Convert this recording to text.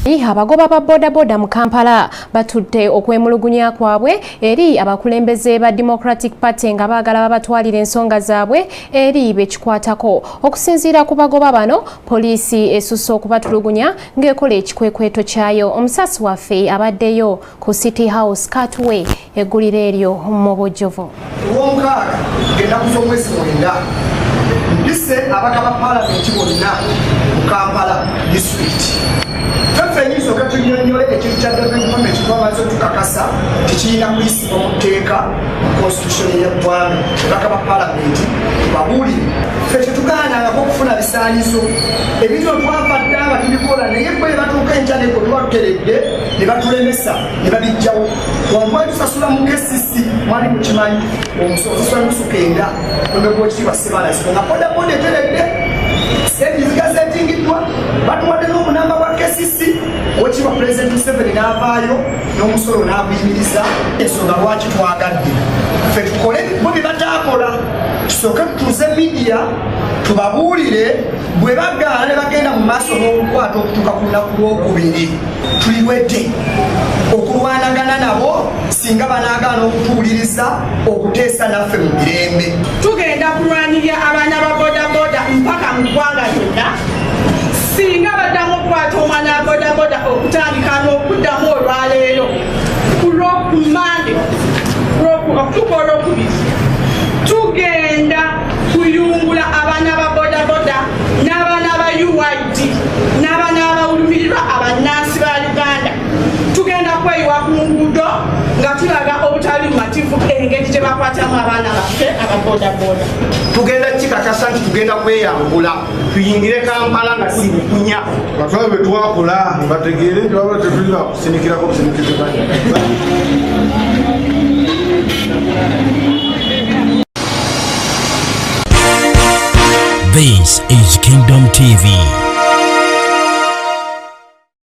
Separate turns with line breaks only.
Abagoba ba boda mu Kampala batudde okwemulugunya kwabwe eri abakulembeze ba Democratic Party nga baagala babatwalira ensonga zaabwe eri bekikwatako. Okusinziira ku bagoba bano, poliisi esusse okubatulugunya ng'ekola ekikwekweto kyayo. Omusasi waffe abaddeyo ku City House Katwe egguliro eryo mu Bujjuvu.
Ndise abagaba Parliament bonna mu Kampala district. Fenyizo katunyonyole ekintu kya development twamaze tukakasa tikirina kuyisibwa mu tteeka mu constitution y'eggwanga. Abagaba Parliament babuli ffe tugaanangako okufuna bisaanyizo ebintu twabadde nga tubikola naye bwe batuuka enjaneko twateredde ne batulemesa ne babijjawo. Wangwa tusasula mu KCC mwali mukimanyi omusasula musukenda omegwekitiibwa Ssebalasi nga bodaboda eteredde sebiziga zetingiddwa batuwadde n'omunamba gwa KCC owekiibwa Pulezidenti Museveni n'avaayo n'omusolo n'aguyimiriza. Ensonga lwaki twagadde ffe tukole bo bye bataakola, tusooke tutuuze media tubabuulire bwe bagaana ne bagenda mu maaso n'olukwata okutuuka ku lunaku lw'okubiri. Tuliwedde okulwanagana nabo singa banaagaana okutuwuliriza okuteesa naffe mu mirembe.
Tugenda kulwanirira abaana ba bodaboda mpaka mu ggwanga lyonna. Singa baddamu okukwata omwana wa bodaboda okutandika n'okuddamu olwaleero ku Lwokumande okutuuka Olwokubiri, tugenda kuyungula abaana ba bodaboda n'abaana ba UID n'abaana abawulumirirwa abannansi ba Uganda. Tugenda kweyiwa ku nguudo nga tulaga obutali bumativu engeri gye bakwatamu abaana baffe ababodaboda.
Tugenda kikakasa nti tugenda kweyambula tuyingire Kampala nga tuli bukunya.
Bakola bwe twakola bategeere nti wabula tetulina kusinikirako businikize banya.
This is Kingdom TV.